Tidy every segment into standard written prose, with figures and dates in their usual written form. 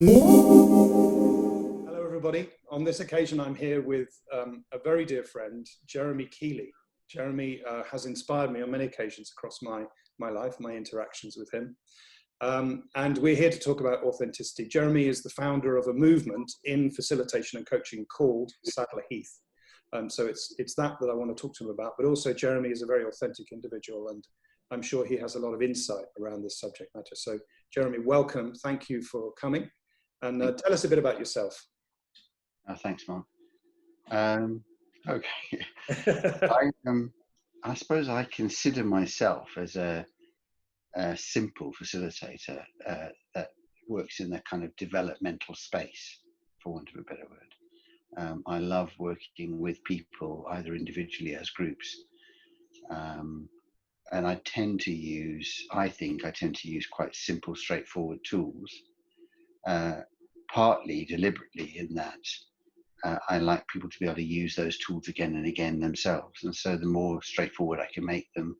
Hello, everybody. On this occasion, I'm here with a very dear friend, Jeremy Keeley. Jeremy has inspired me on many occasions across my life, my interactions with him. And we're here to talk about authenticity. Jeremy is the founder of a movement in facilitation and coaching called Sadler Heath. So it's that I want to talk to him about, but also Jeremy is a very authentic individual, and I'm sure he has a lot of insight around this subject matter. So Jeremy, welcome. Thank you for coming. And tell us a bit about yourself. Thanks, Mark. Okay. I suppose I consider myself as a simple facilitator that works in a kind of developmental space, for want of a better word. I love working with people, either individually as groups. And I tend to use quite simple, straightforward tools, partly deliberately in that I like people to be able to use those tools again and again themselves. And so the more straightforward I can make them,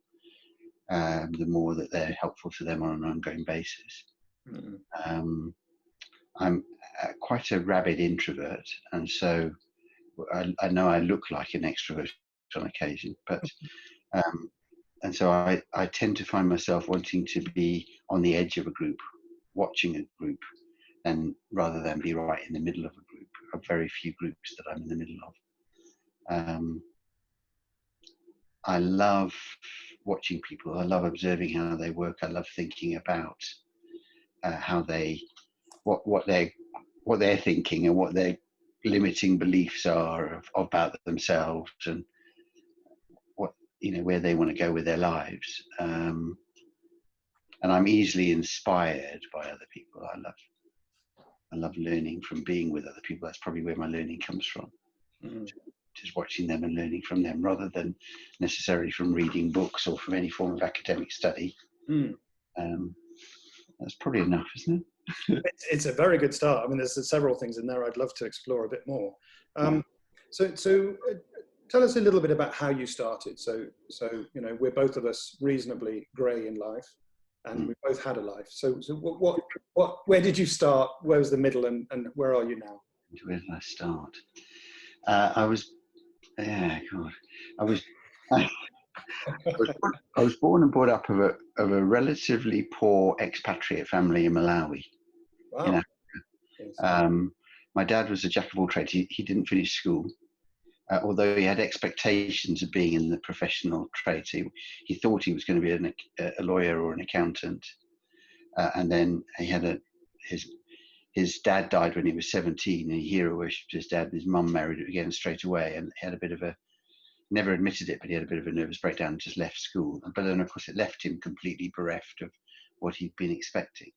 the more that they're helpful to them on an ongoing basis. Mm-hmm. I'm quite a rabid introvert, and so I know I look like an extrovert on occasion, but and so I tend to find myself wanting to be on the edge of a group, watching a group, and rather than be right in the middle of a group. Very few groups that I'm in the middle of. I love watching people. I love observing how they work. I love thinking about how what they're thinking and what their limiting beliefs are about themselves, and where they want to go with their lives. And I'm easily inspired by other people. I love learning from being with other people. That's probably where my learning comes from. Just watching them and learning from them, rather than necessarily from reading books or from any form of academic study. That's probably enough, isn't it? It's a very good start. I mean, there's several things in there I'd love to explore a bit more. So tell us a little bit about how you started. So we're both of us reasonably grey in life, and we both had a life. So where did you start? Where was the middle, and where are you now? Where did I start? I was born and brought up of a relatively poor expatriate family in Malawi. Wow. In Africa. Yes. My dad was a jack of all trades. He didn't finish school, although he had expectations of being in the professional trades. He thought he was going to be a lawyer or an accountant, and then he had his dad died when he was 17, and he hero worshipped his dad, and his mum married again straight away, and he had a bit of never admitted it, but he had a bit of a nervous breakdown and just left school. But then, of course, it left him completely bereft of what he'd been expecting.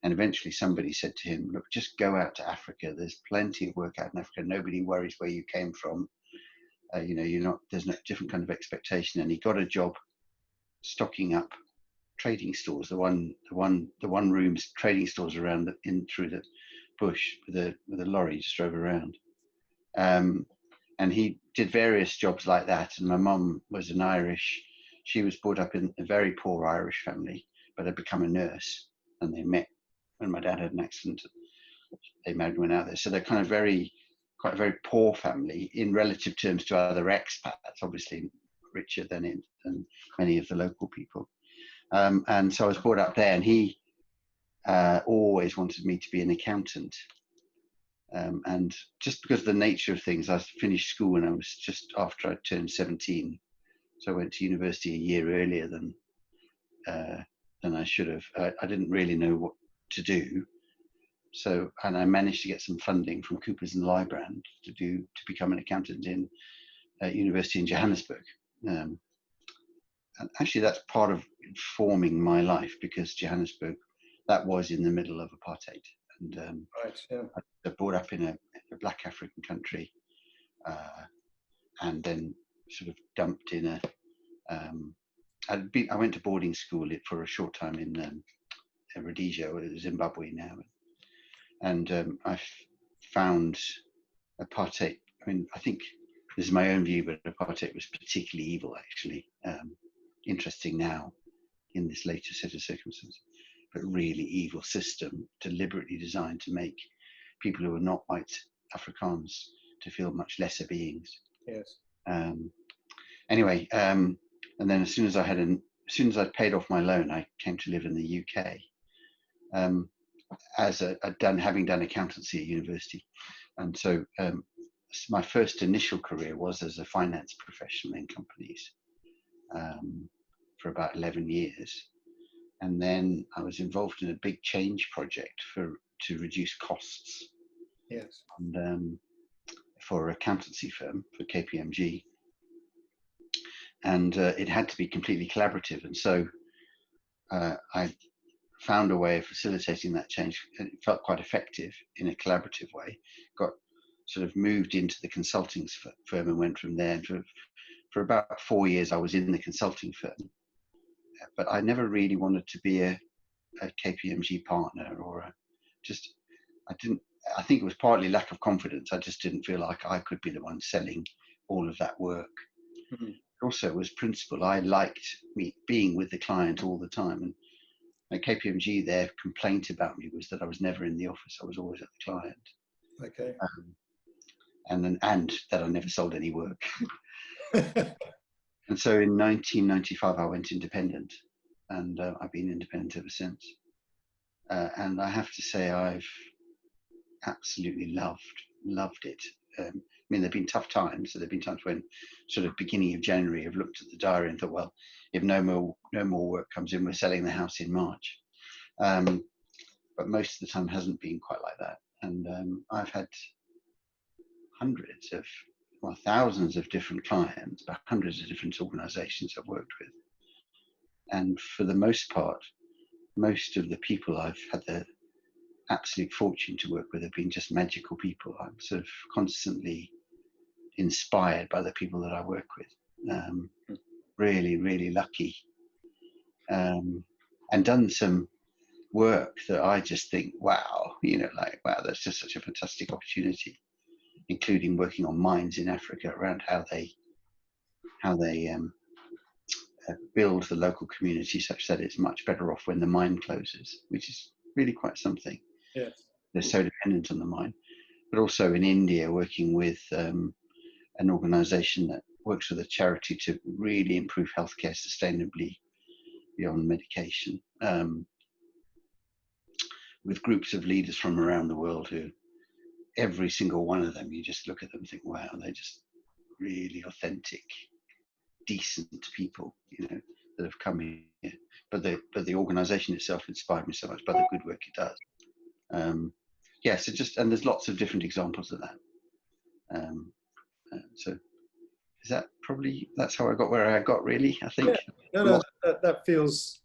And eventually somebody said to him, look, just go out to Africa. There's plenty of work out in Africa. Nobody worries where you came from. There's no different kind of expectation. And he got a job stocking up trading stores, the one room trading stores around through the bush with a lorry just drove around. And he did various jobs like that. And my mum was she was brought up in a very poor Irish family, but had become a nurse. And they met when my dad had an accident. They married and went out there. So they're kind of quite a very poor family in relative terms to other expats, obviously richer than many of the local people. And so I was brought up there, and he always wanted me to be an accountant. And just because of the nature of things, I finished school when I was just after I turned 17. So I went to university a year earlier than I should have. I didn't really know what to do. And I managed to get some funding from Coopers and Lybrand to become an accountant in university in Johannesburg. And actually, that's part of forming my life, because Johannesburg, that was in the middle of apartheid. And right, yeah. I brought up in a black African country, and then sort of dumped in I went to boarding school for a short time in Rhodesia, or Zimbabwe now, and I found apartheid. I mean, I think this is my own view, but apartheid was particularly evil, actually. Interesting now in this later set of circumstances. but really evil system, deliberately designed to make people who are not white Afrikaans to feel much lesser beings. Yes. Anyway, and then as soon as I'd paid off my loan, I came to live in the UK. Having done accountancy at university, and so my first initial career was as a finance professional in companies for about 11 years, and then I was involved in a big change project to reduce costs. Yes. And for an accountancy firm, for KPMG, and it had to be completely collaborative, and so I found a way of facilitating that change, and it felt quite effective in a collaborative way. Got sort of moved into the consulting firm and went from there. And for about 4 years, I was in the consulting firm, but I never really wanted to be a KPMG partner I think it was partly lack of confidence. I just didn't feel like I could be the one selling all of that work. Mm-hmm. Also, it was principle. I liked being with the client all the time, and at KPMG, their complaint about me was that I was never in the office. I was always at the client. Okay. And that I never sold any work. And so in 1995, I went independent, and I've been independent ever since. And I have to say, I've absolutely loved it. I mean, there've been tough times. So there've been times when, sort of beginning of January, I've looked at the diary and thought, well, if no more work comes in, we're selling the house in March. But most of the time hasn't been quite like that. And I've had thousands of different clients, but hundreds of different organizations I've worked with. And for the most part, most of the people I've had the absolute fortune to work with have been just magical people. I'm sort of constantly inspired by the people that I work with. Really, really lucky. And done some work that I just think, wow, wow, that's just such a fantastic opportunity, including working on mines in Africa around how they build the local community such that it's much better off when the mine closes, which is really quite something. Yes. They're so dependent on the mine. But also in India, working with an organization that works with a charity to really improve healthcare sustainably beyond medication, with groups of leaders from around the world who, every single one of them, you just look at them and think, wow, they're just really authentic, decent people, that have come here. But the organization itself inspired me so much by the good work it does. And there's lots of different examples of that. So that's how I got where I got, really, I think. Yeah. No, that feels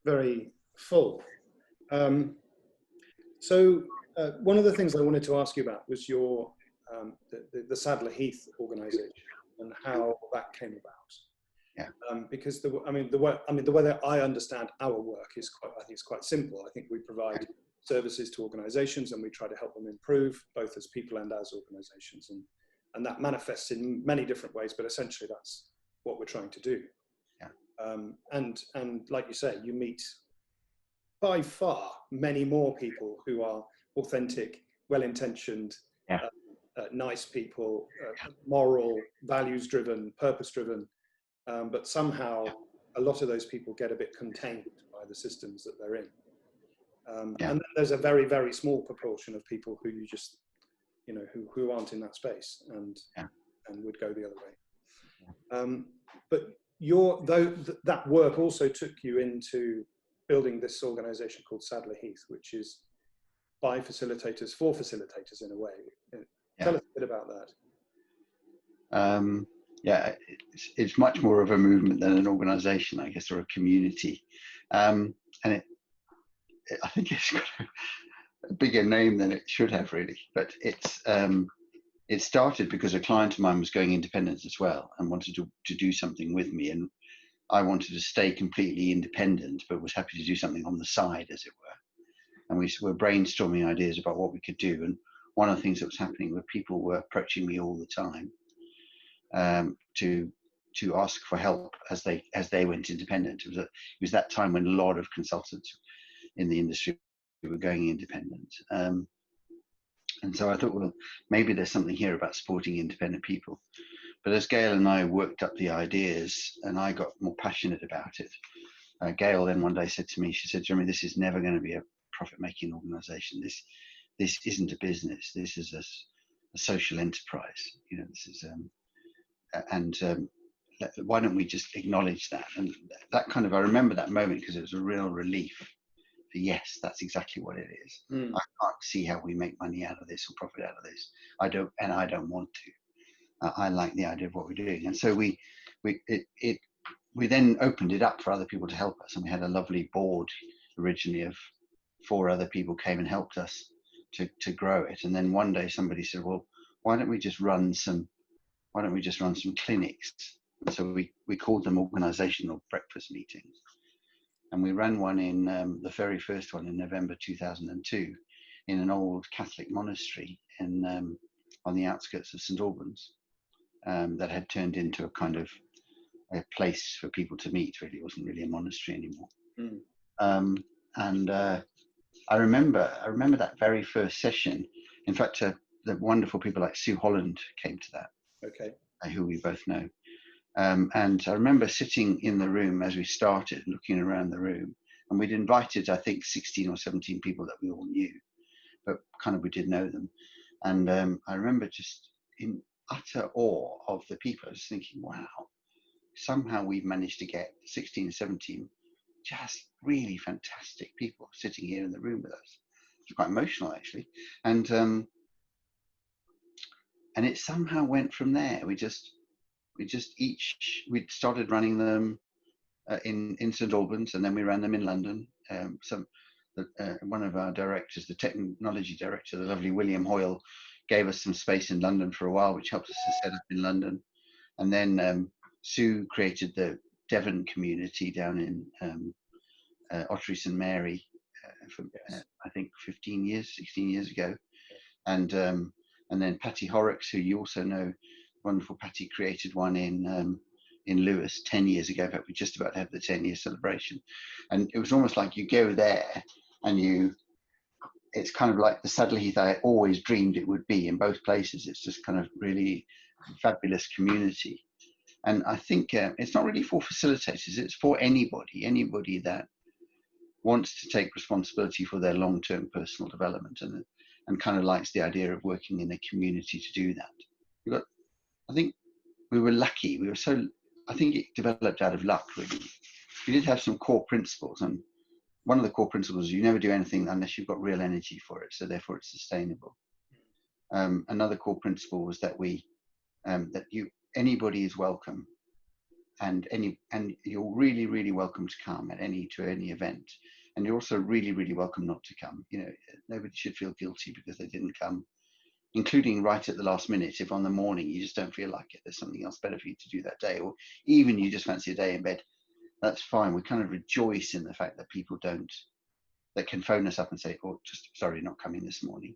very full. So one of the things I wanted to ask you about was your the Sadler Heath organization and how that came about. Yeah. Because the way that I understand our work is quite simple. I think we provide services to organizations and we try to help them improve, both as people and as organizations, and that manifests in many different ways, but essentially that's what we're trying to do. Yeah. And like you say, you meet by far many more people who are authentic, well-intentioned, nice people, moral, values-driven, purpose-driven, but somehow a lot of those people get a bit contained by the systems that they're in. And then there's a very, very small proportion of people who you just, who aren't in that space and would go the other way. But that work also took you into building this organization called Sadler Heath, which is by facilitators for facilitators in a way. Tell us a bit about that. It's much more of a movement than an organization, I guess, or a community. And I think it's got a bigger name than it should have, really. But it started because a client of mine was going independent as well and wanted to do something with me. And I wanted to stay completely independent, but was happy to do something on the side, as it were. And we were brainstorming ideas about what we could do. And one of the things that was happening were people were approaching me all the time to to ask for help as they went independent. It was that time when a lot of consultants in the industry were going independent. And so I thought, well, maybe there's something here about supporting independent people. But as Gail and I worked up the ideas and I got more passionate about it, Gail then one day said to me, she said, Jeremy, this is never going to be a profit-making organisation. This isn't a business. This is a social enterprise. You know, this is why don't we just acknowledge that? And that kind of, I remember that moment because it was a real relief. Yes, that's exactly what it is. I can't see how we make money out of this or profit out of this. I don't want to. I like the idea of what we're doing, and so we then opened it up for other people to help us, and we had a lovely board originally of 4 other people came and helped us to grow it. And then one day somebody said, well, why don't we just run some clinics? And so we called them organisational breakfast meetings. And we ran one in the very first one in November 2002 in an old Catholic monastery on the outskirts of St Albans that had turned into a kind of a place for people to meet. Really, it wasn't really a monastery anymore. I remember that very first session. In fact, the wonderful people like Sue Holland came to that. Okay. Who we both know. And I remember sitting in the room as we started, looking around the room, and we'd invited, I think, 16 or 17 people that we all knew, but kind of we did know them. And I remember just in utter awe of the people. I was thinking, wow, somehow we've managed to get 16 or 17 just really fantastic people sitting here in the room with us. It's quite emotional, actually. And it somehow went from there. We started running them in St Albans, and then we ran them in London. One of our directors, the technology director, the lovely William Hoyle, gave us some space in London for a while, which helped us to set up in London. And then Sue created the Devon community down in Ottery St Mary I think 16 years ago. And then Patty Horrocks, who you also know, wonderful Patty, created one in Lewis 10 years ago. In fact, we just about had the 10-year celebration. And it was almost like you go there and it's kind of like the Saddle Heath I always dreamed it would be in both places. It's just kind of really fabulous community. And I think it's not really for facilitators, it's for anybody that wants to take responsibility for their long-term personal development and kind of likes the idea of working in a community to do that. I think we were lucky. I think it developed out of luck, really. We did have some core principles, and one of the core principles is you never do anything unless you've got real energy for it, so therefore it's sustainable. Another core principle was that anybody is welcome, and you're really, really welcome to come to any event, and you're also really, really welcome not to come. You know, nobody should feel guilty because they didn't come, including right at the last minute. If on the morning you just don't feel like it, there's something else better for you to do that day, or even you just fancy a day in bed, that's fine. We kind of rejoice in the fact that people that can phone us up and say, oh, just sorry, not coming this morning.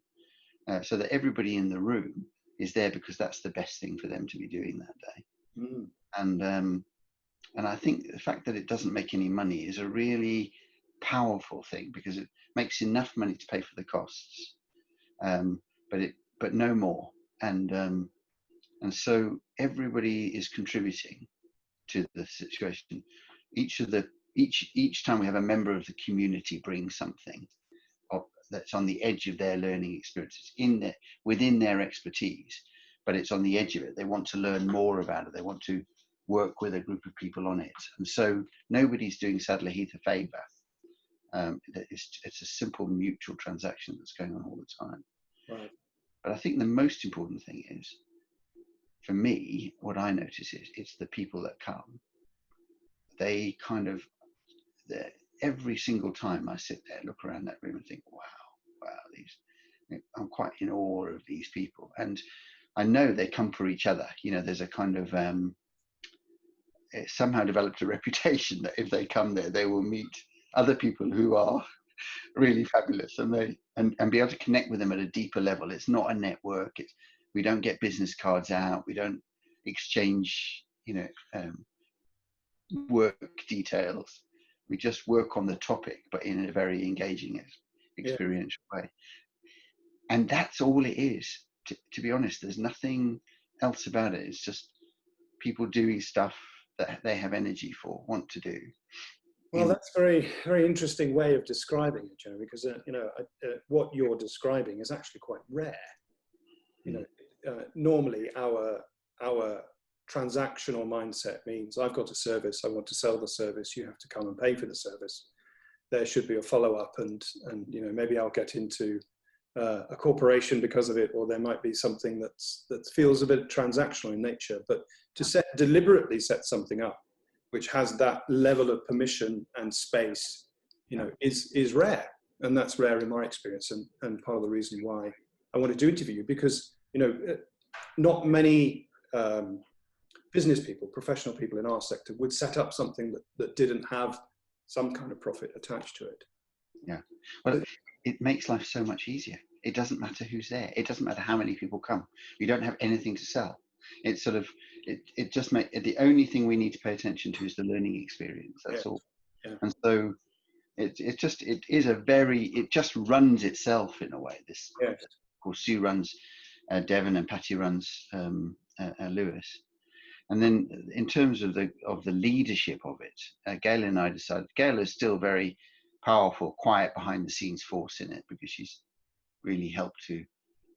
So that everybody in the room is there because that's the best thing for them to be doing that day. And I think the fact that it doesn't make any money is a really powerful thing, because it makes enough money to pay for the costs, but no more. And so everybody is contributing to the situation. Each time we have a member of the community bring something that's on the edge of their learning experiences, within their expertise, but it's on the edge of it. They want to learn more about it. They want to work with a group of people on it. And so nobody's doing Saddler Heath a favour. It's a simple mutual transaction that's going on all the time. Right. But I think the most important thing is, for me, what I notice is it's the people that come. They kind of, every single time I sit there, look around that room and think, wow, I'm quite in awe of these people. And I know they come for each other. You know, there's a kind of, it's somehow developed a reputation that if they come there, they will meet other people who are really fabulous, and be able to connect with them at a deeper level. It's not a network. We don't get business cards out. We don't exchange, work details. We just work on the topic, but in a very engaging, experiential way. And that's all it is. To be honest, there's nothing else about it. It's just people doing stuff that they have energy for, want to do. Well, that's a very, very interesting way of describing it, Joe, because, what you're describing is actually quite rare. Normally our transactional mindset means I've got a service, I want to sell the service, you have to come and pay for the service. There should be a follow-up, and maybe I'll get into a corporation because of it, or there might be something that feels a bit transactional in nature. But to deliberately set something up which has that level of permission and space, is rare, and that's rare in my experience, and part of the reason why I wanted to interview you, because not many business people, professional people in our sector would set up something that didn't have some kind of profit attached to it. Yeah, well, it makes life so much easier. It doesn't matter who's there. It doesn't matter how many people come. You don't have anything to sell. It's sort of, it just makes, the only thing we need to pay attention to is the learning experience. That's all. Yeah. And so it just runs itself in a way. This, of course, Sue runs Devon, and Patty runs Lewis. And then in terms of the leadership of it, Gail and I decided, Gail is still very powerful, quiet behind the scenes force in it, because she's really helped to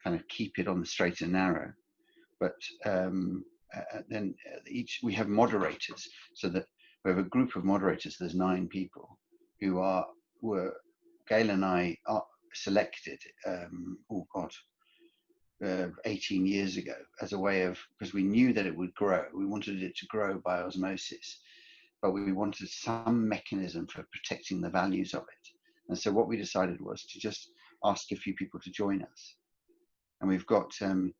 kind of keep it on the straight and narrow. But then we have moderators, so that we have a group of moderators. There's 9 people who were Gail and I are selected. 18 years ago, as a way of, because we knew that it would grow. We wanted it to grow by osmosis, but we wanted some mechanism for protecting the values of it. And so what we decided was to just ask a few people to join us. And we've got the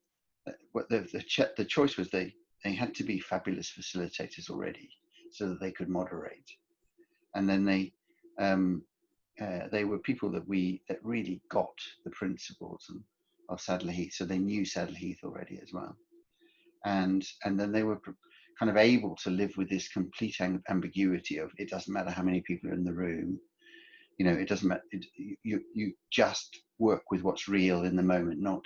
choice was they had to be fabulous facilitators already, so that they could moderate. And then they were people that really got the principles of Saddler Heath, so they knew Saddler Heath already as well, and then they were kind of able to live with this complete ambiguity of, it doesn't matter how many people are in the room, it doesn't matter. You just work with what's real in the moment, not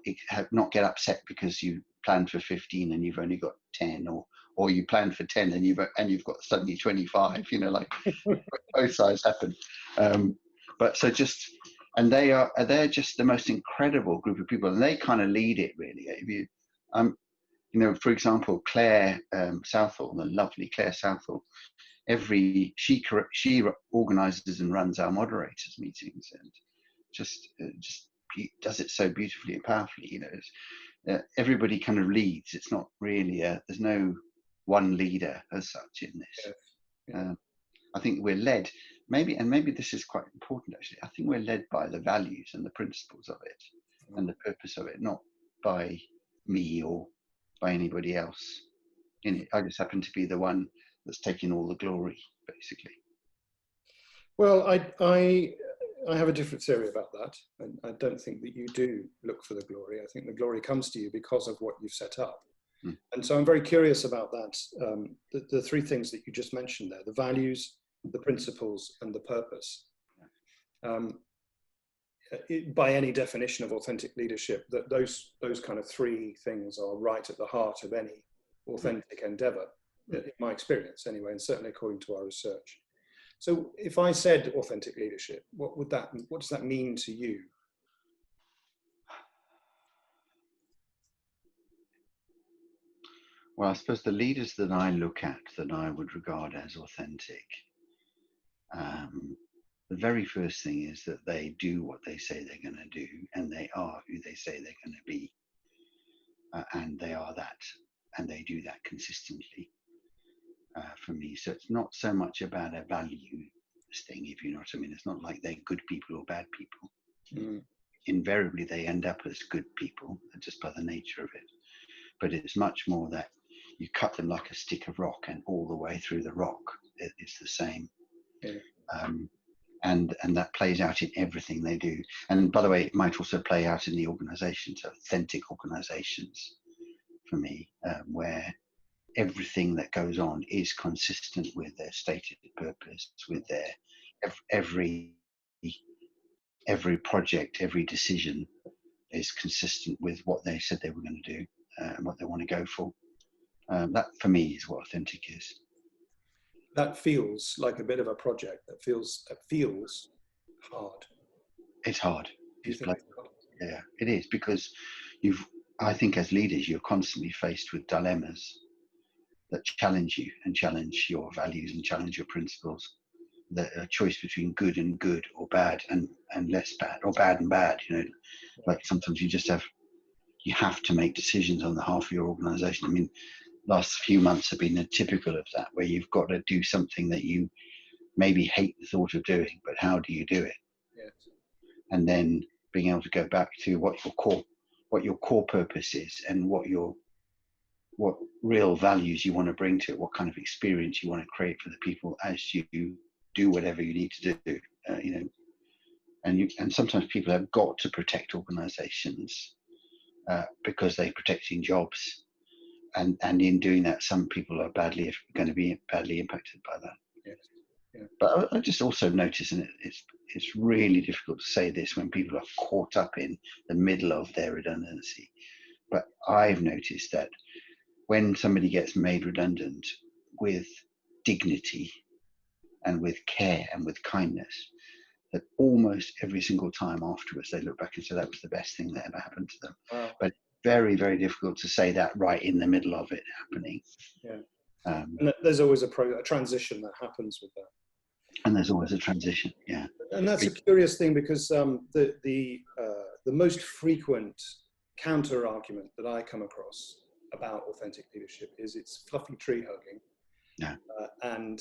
get upset because you planned for 15 and you've only got 10, or you planned for 10 and you've got suddenly 25. Like both sides happen. And they're just the most incredible group of people, and they kind of lead it really. For example, Claire Southall, the lovely Claire Southall, she organises and runs our moderators meetings, and just does it so beautifully and powerfully. Everybody kind of leads. It's not really there's no one leader as such in this. Yeah. I think we're led. Maybe this is quite important actually. I think we're led by the values and the principles of it, and the purpose of it, not by me or by anybody else in it. I just happen to be the one that's taking all the glory, basically. Well, I have a different theory about that, and I don't think that you do look for the glory. I think the glory comes to you because of what you've set up. And so I'm very curious about that. The 3 things that you just mentioned there: the values, the principles, and the purpose. By any definition of authentic leadership, that those kind of 3 things are right at the heart of any authentic endeavor, in my experience anyway, and certainly according to our research. So if I said authentic leadership, what does that mean to you? Well, I suppose the leaders that I look at, that I would regard as authentic, the very first thing is that they do what they say they're going to do, and they are who they say they're going to be, and they are that, and they do that consistently. For me, so it's not so much about a value thing, if you know what I mean. It's not like they're good people or bad people. Invariably, they end up as good people just by the nature of it. But it's much more that you cut them like a stick of rock, and all the way through the rock, it's the same. And that plays out in everything they do. And by the way, it might also play out in the organisations, authentic organisations, for me, where everything that goes on is consistent with their stated purpose, with their every project, every decision is consistent with what they said they were going to do and what they want to go for. That for me is what authentic is. That feels like a bit of a project. That feels hard. It's hard. Do you think it's hard? Yeah, it is, because I think as leaders, you're constantly faced with dilemmas that challenge you and challenge your values and challenge your principles. The choice between good and good, or bad and less bad, or bad and bad. Like sometimes you have to make decisions on behalf of your organisation. I mean, last few months have been typical of that, where you've got to do something that you maybe hate the thought of doing, but how do you do it? Yes. And then being able to go back to what your core purpose is, and what real values you want to bring to it, what kind of experience you want to create for the people as you do whatever you need to do. And sometimes people have got to protect organizations because they're protecting jobs, and in doing that, some people are going to be badly impacted by that. Yes. Yeah. But I just also notice, and it's really difficult to say this when people are caught up in the middle of their redundancy, but I've noticed that when somebody gets made redundant with dignity and with care and with kindness, that almost every single time afterwards they look back and say that was the best thing that ever happened to them. Wow. But very, very difficult to say that right in the middle of it happening. Yeah. And there's always a transition that happens with that. And there's always a transition, yeah. And that's a curious thing, because the most frequent counter argument that I come across about authentic leadership is it's fluffy tree hugging, yeah. And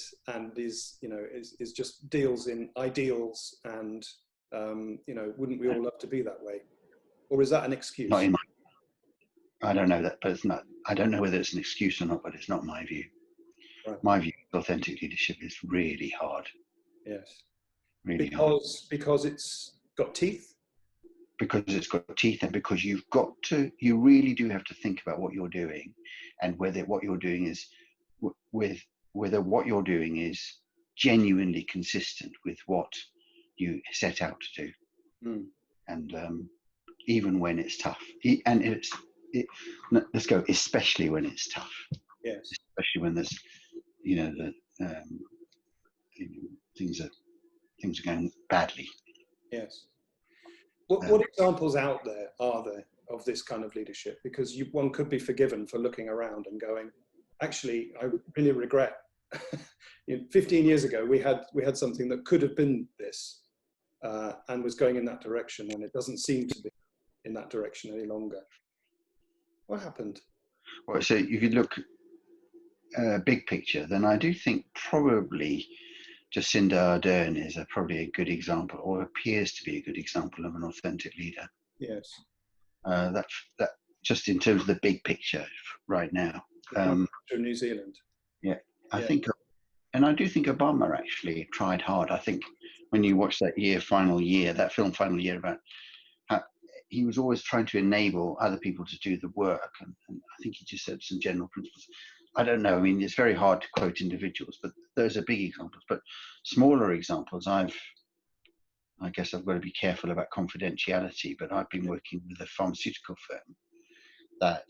is just deals in ideals, and wouldn't we all love to be that way, or is that an excuse? Not in I don't know that, but it's not. I don't know whether it's an excuse or not, but it's not my view. Right. My view of authentic leadership is really hard. Yes. Really hard. Because it's got teeth? Because it's got teeth, and because you really do have to think about what you're doing, and whether what you're doing is whether what you're doing is genuinely consistent with what you set out to do. Mm. And even when it's tough, let's go, especially when it's tough. Yes. Especially when there's, things are going badly. Yes. What examples are there of this kind of leadership? Because one could be forgiven for looking around and going, actually, I really regret. 15 years ago, we had something that could have been this, and was going in that direction, and it doesn't seem to be in that direction any longer. What happened? Well, so if you look big picture, then I do think probably Jacinda Ardern is probably a good example, or appears to be a good example of an authentic leader. Yes. That just in terms of the big picture right now. New Zealand. Yeah, I think, and I do think Obama actually tried hard. I think when you watch that Final Year, about how he was always trying to enable other people to do the work, and I think he just said some general principles. I don't know. I mean, it's very hard to quote individuals, but those are big examples. But smaller examples, I guess I've got to be careful about confidentiality, but I've been working with a pharmaceutical firm that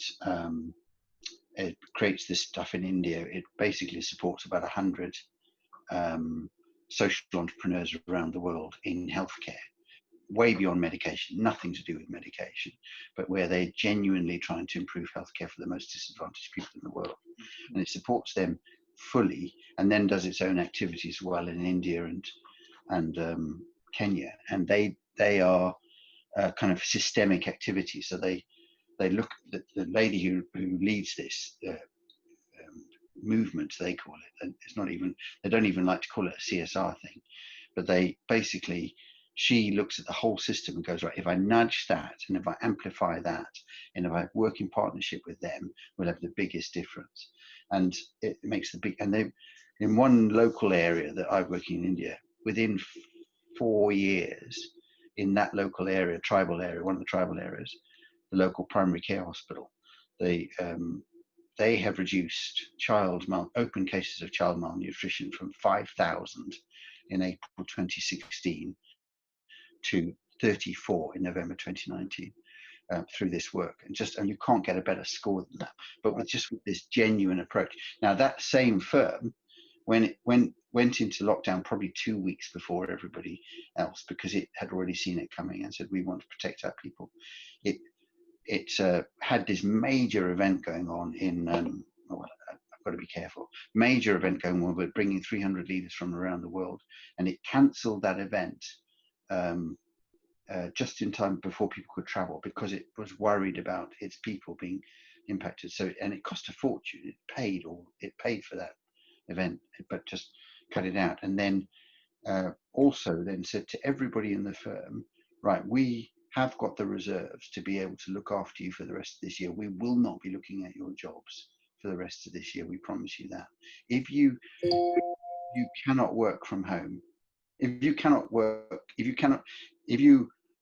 it creates this stuff in India. It basically supports about 100 social entrepreneurs around the world in healthcare, way beyond medication, nothing to do with medication, but where they're genuinely trying to improve healthcare for the most disadvantaged people in the world. And it supports them fully, and then does its own activities well in India and Kenya. And they are kind of systemic activities. So they look at the lady who leads this movement, they call it, and they don't even like to call it a CSR thing, but she looks at the whole system and goes, right, if I nudge that, and if I amplify that, and if I work in partnership with them, we'll have the biggest difference. And it makes and they, in one local area that I'm working in India, within 4 years, in that local area, one of the tribal areas, the local primary care hospital, they they have reduced open cases of child malnutrition from 5,000 in April 2016 to 34 in November 2019 through this work. And you can't get a better score than that. But with this genuine approach. Now, that same firm, when it went into lockdown probably 2 weeks before everybody else, because it had already seen it coming and said, we want to protect our people. It had this major event going on in, I've got to be careful, major event going on with bringing 300 leaders from around the world. And it cancelled that event just in time before people could travel, because it was worried about its people being impacted. So, and it cost a fortune. It paid for that event, but just cut it out. And then also then said to everybody in the firm, right, we have got the reserves to be able to look after you for the rest of this year. We will not be looking at your jobs for the rest of this year. We promise you that. If you cannot work from home, if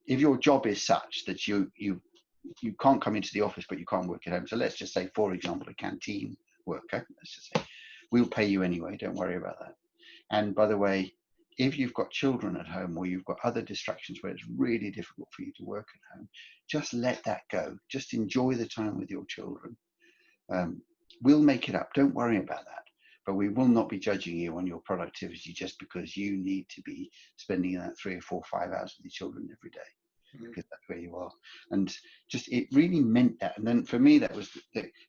your job is such that you can't come into the office, but you can't work at home. So let's just say, for example, a canteen worker, let's just say, we'll pay you anyway. Don't worry about that. And by the way, if you've got children at home or you've got other distractions where it's really difficult for you to work at home, just let that go. Just enjoy the time with your children. We'll make it up. Don't worry about that. But we will not be judging you on your productivity just because you need to be spending that 3 or 4 or 5 hours with your children every day, because that's where you are. And just, it really meant that. And then for me, that was,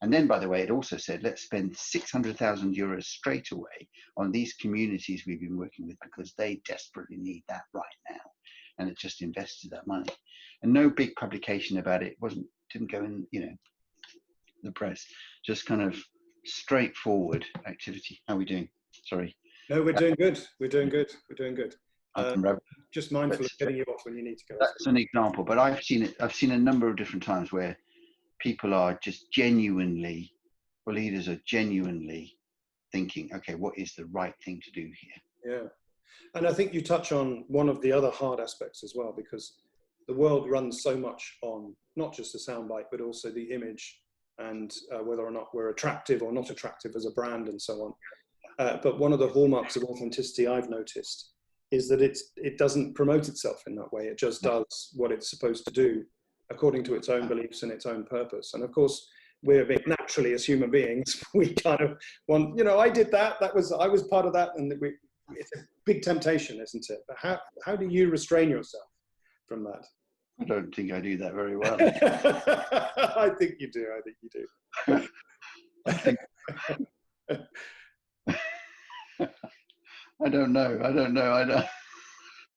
and then by the way, it also said, let's spend 600,000 euros straight away on these communities we've been working with, because they desperately need that right now. And it just invested that money. And no big publication about it. Didn't go in, the press, just kind of straightforward activity. How are we doing? Sorry. No, we're doing good. We're doing good. Just mindful of getting you off when you need to go. That's an example, but I've seen a number of different times where people are just genuinely, or leaders are genuinely thinking, okay, what is the right thing to do here? Yeah. And I think you touch on one of the other hard aspects as well, because the world runs so much on not just the soundbite, but also the image and whether or not we're attractive or not attractive as a brand and so on. But one of the hallmarks of authenticity I've noticed is that it doesn't promote itself in that way. It just does what it's supposed to do according to its own beliefs and its own purpose. And of course, we're naturally, as human beings, we kind of want, I did that. I was part of that. And it's a big temptation, isn't it? But how do you restrain yourself from that? I don't think I do that very well. I think you do. I don't know.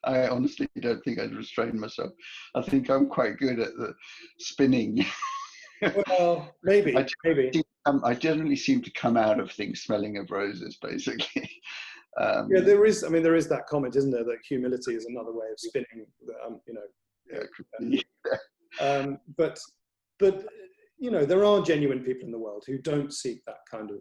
I honestly don't think I'd restrain myself. I think I'm quite good at the spinning. Well, maybe. I generally seem to come out of things smelling of roses, basically. Yeah, there is that comment, isn't there, that humility is another way of spinning. But there are genuine people in the world who don't seek that kind of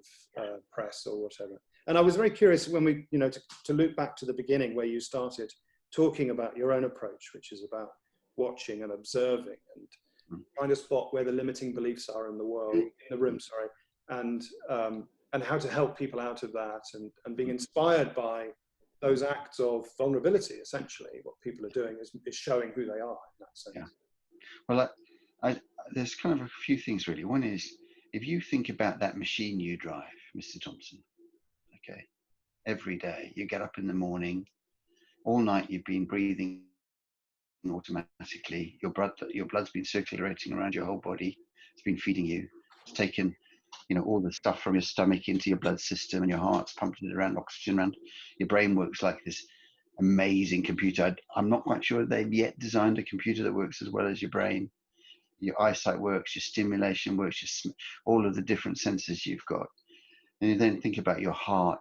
press or whatever. And I was very curious when we, to loop back to the beginning where you started talking about your own approach, which is about watching and observing and trying to spot where the limiting beliefs are in the world, in the room, and how to help people out of that and being inspired by those acts of vulnerability. Essentially, what people are doing is showing who they are in that sense. Yeah. Well, there's kind of a few things really. One is, if you think about that machine you drive, Mr. Thompson, okay, every day you get up in the morning, all night you've been breathing automatically. Your blood's been circulating around your whole body. It's been feeding you. It's taken all the stuff from your stomach into your blood system, and your heart's pumping it around, oxygen around. Your brain works like this amazing computer. I'm not quite sure they've yet designed a computer that works as well as your brain. Your eyesight works, your stimulation works, all of the different senses you've got. And you then think about your heart,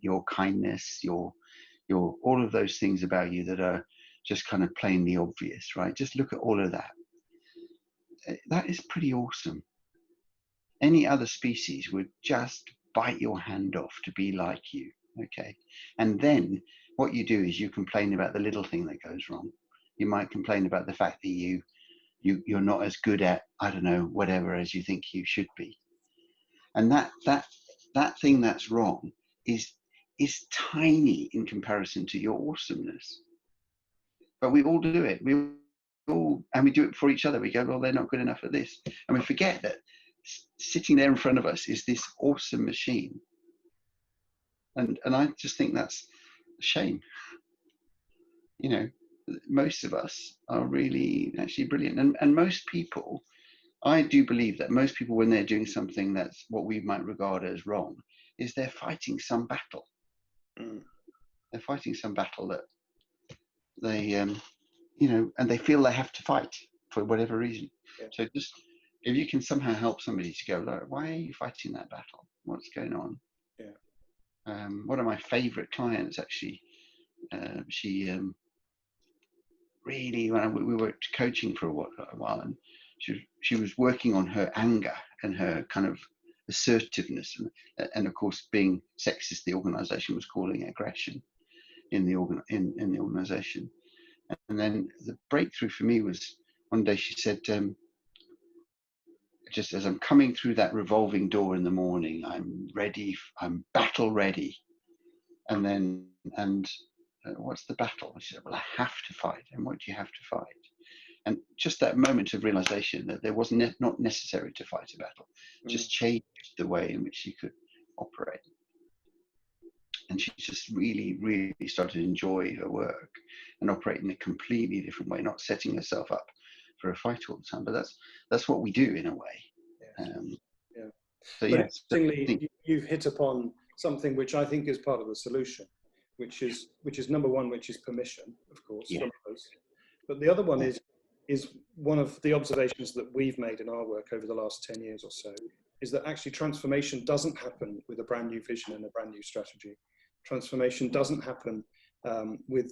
your kindness, your all of those things about you that are just kind of plainly obvious, right? Just look at all of that. That is pretty awesome. Any other species would just bite your hand off to be like you, okay? And then what you do is you complain about the little thing that goes wrong. You might complain about the fact that you're not as good at, I don't know, whatever as you think you should be. And that thing that's wrong is tiny in comparison to your awesomeness. But we all do it. And we do it for each other. We go, well, they're not good enough at this. And we forget that sitting there in front of us is this awesome machine. And I just think that's a shame. You know, most of us are really actually brilliant. And most people, I do believe that most people, when they're doing something that's what we might regard as wrong, is they're fighting some battle. They're fighting some battle that they, you know, and they feel they have to fight for whatever reason. Yeah. So just, if you can somehow help somebody to go, look, why are you fighting that battle? What's going on? Yeah. One of my favorite clients, actually, she really, when we were coaching for a while, and she was working on her anger and her kind of assertiveness, and of course, being sexist, the organisation was calling it aggression in the organisation. And then the breakthrough for me was one day she said, just as I'm coming through that revolving door in the morning, I'm ready, I'm battle ready. And what's the battle? She said, well, I have to fight. And what do you have to fight? And just that moment of realization that there was not necessary to fight a battle, just changed the way in which she could operate. And she just really, really started to enjoy her work and operate in a completely different way, not setting herself up for a fight all the time. But that's what we do in a way. Yeah. So but yes, interestingly, you've hit upon something which I think is part of the solution, which is number one, which is permission, of course, from us. But the other one is one of the observations that we've made in our work over the last 10 years or so, is that actually transformation doesn't happen with a brand new vision and a brand new strategy. Transformation doesn't happen with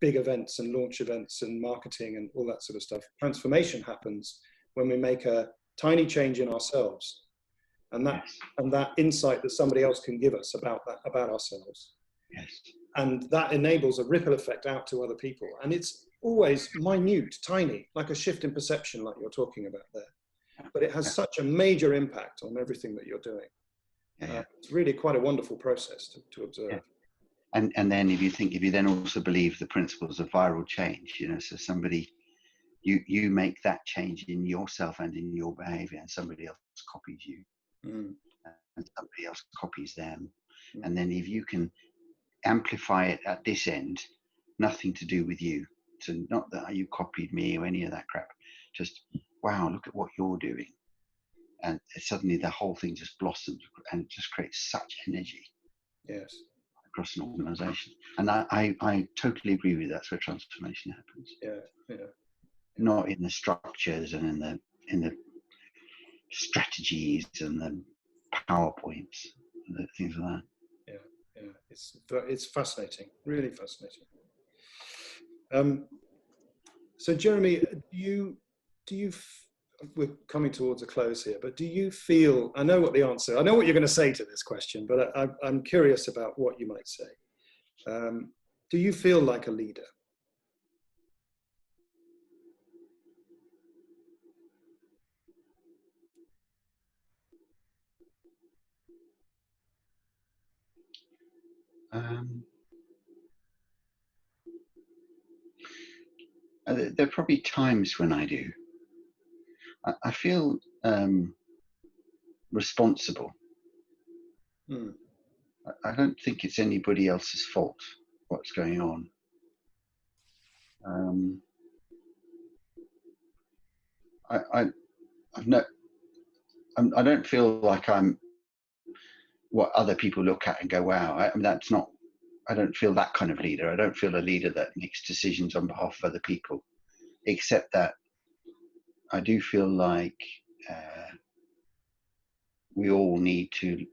big events and launch events and marketing and all that sort of stuff. Transformation happens when we make a tiny change in ourselves, and that insight that somebody else can give us about ourselves. Yes. And that enables a ripple effect out to other people. And it's always minute, tiny, like a shift in perception, like you're talking about there. But it has such a major impact on everything that you're doing. It's really quite a wonderful process to observe. Yeah. And then if you then also believe the principles of viral change, you know, so somebody, you make that change in yourself and in your behavior, and somebody else copies you, and somebody else copies them. And then if you can amplify it at this end, nothing to do with you. So not that you copied me or any of that crap, just, wow, look at what you're doing. And suddenly the whole thing just blossoms and it just creates such energy. Yes. Across an organization. And I totally agree with you. That's where transformation happens. Yeah. Not in the structures and in the strategies and the PowerPoints and things like that. Yeah. It's fascinating, really fascinating. So Jeremy, we're coming towards a close here, but do you feel, I know what you're going to say to this question, but I'm curious about what you might say. Do you feel like a leader? There are probably times when I do. I feel responsible. I don't think it's anybody else's fault what's going on. I don't feel like I'm what other people look at and go, wow. I mean, that's not. I don't feel that kind of leader. I don't feel a leader that makes decisions on behalf of other people, except that I do feel like we all need to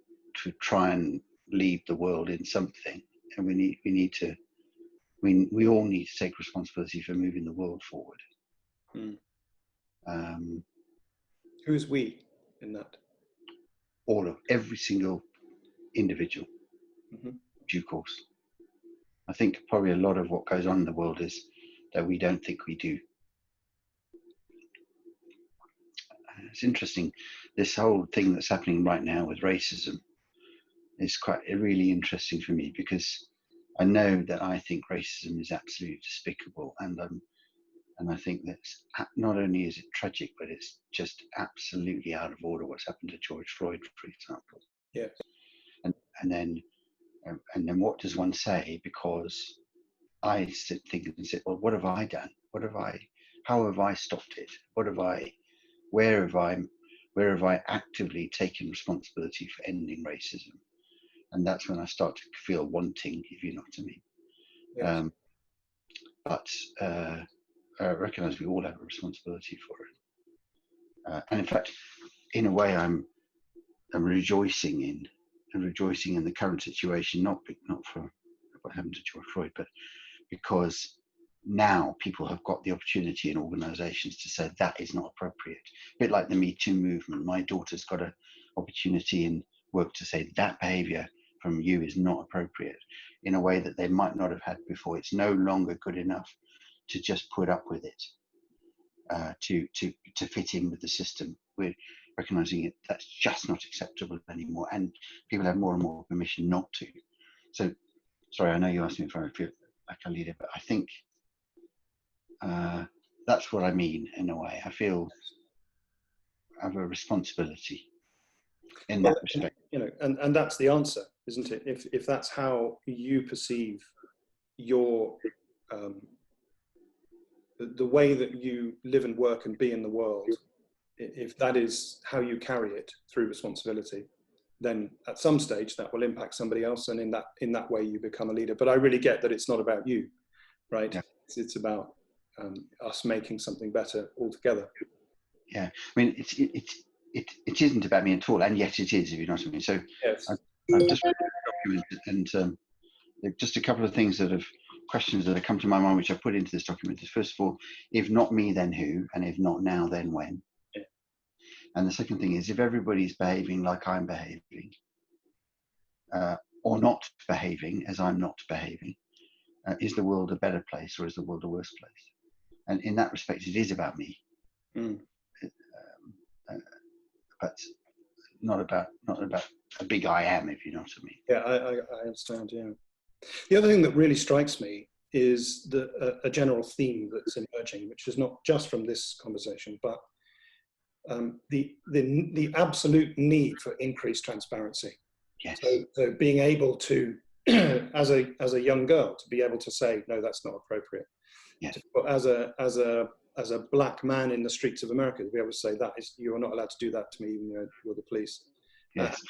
try and lead the world in something, and we all need to take responsibility for moving the world forward. Who's we in that? Every single individual, due course. I think probably a lot of what goes on in the world is that we don't think we do. it's interesting. This whole thing that's happening right now with racism is quite really interesting for me, because I know that I think racism is absolutely despicable, and I think that not only is it tragic, but it's just absolutely out of order what's happened to George Floyd, for example. Yeah. And then what does one say? Because I sit thinking and say, well, what have I done? How have I stopped it? Where have I actively taken responsibility for ending racism? And that's when I start to feel wanting, if you know what I mean. Yes. But I recognise we all have a responsibility for it. And in fact, in a way, I'm rejoicing in the current situation, not for what happened to George Floyd, but because now people have got the opportunity in organisations to say that is not appropriate. A bit like the Me Too movement. My daughter's got an opportunity in work to say that behaviour from you is not appropriate, in a way that they might not have had before. It's no longer good enough to just put up with it, to fit in with the system. We're recognising it, that's just not acceptable anymore, and people have more and more permission not to. So, sorry, I know you asked me if I feel like a leader, but I think that's what I mean in a way. I feel I have a responsibility in that respect. You know, and that's the answer, isn't it? If that's how you perceive your the way that you live and work and be in the world, if that is how you carry it through responsibility, then at some stage that will impact somebody else, and in that way you become a leader. But I really get that it's not about you, right? Yeah. It's about us making something better altogether. Yeah, I mean, it isn't about me at all, and yet it is, if you know what I mean. So yes. I've just read the document, and just a couple of things questions that have come to my mind, which I put into this document. Is, first of all, if not me, then who? And if not now, then when? Yeah. And the second thing is, if everybody's behaving like I'm behaving, or not behaving as I'm not behaving, is the world a better place, or is the world a worse place? And in that respect, it is about me. But not about a big I am, if you know what I mean. Yeah, I understand. Yeah. The other thing that really strikes me is a general theme that's emerging, which is not just from this conversation, but the absolute need for increased transparency. Yes. So being able to, as a young girl, to be able to say, no, that's not appropriate. Yes. As a black man in the streets of America, to be able to say you are not allowed to do that to me, even though you're the police. Yes.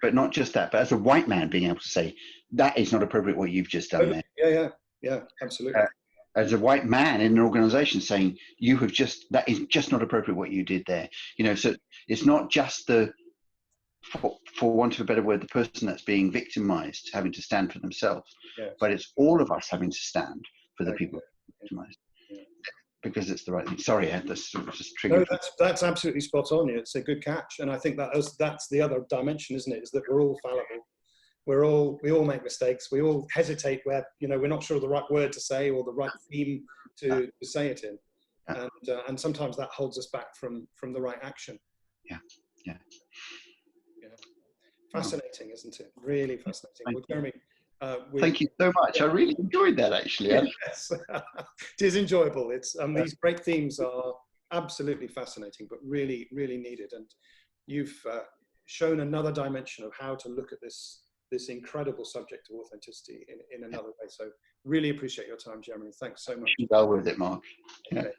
But not just that, but as a white man being able to say, that is not appropriate what you've just done there. Yeah, absolutely. As a white man in an organization saying, that is just not appropriate what you did there. You know, so it's not just for want of a better word, the person that's being victimized having to stand for themselves, yes. But it's all of us having to stand for the people victimized. Yeah. Because it's the right thing. Sorry, Ed, that's just triggered. No, that's absolutely spot on. It's a good catch, and I think that's the other dimension, isn't it? Is that we're all fallible. We all make mistakes. We all hesitate where we're not sure of the right word to say or the right theme to say it in, and sometimes that holds us back from the right action. Yeah. Fascinating, isn't it? Really fascinating. Well, Jeremy, thank you so much. I really enjoyed that, actually. Yes, it is enjoyable. It's these great themes are absolutely fascinating, but really, really needed. And you've shown another dimension of how to look at this incredible subject of authenticity in another way. So really appreciate your time, Jeremy. Thanks so much. Well with it, Mark. Yeah. Okay.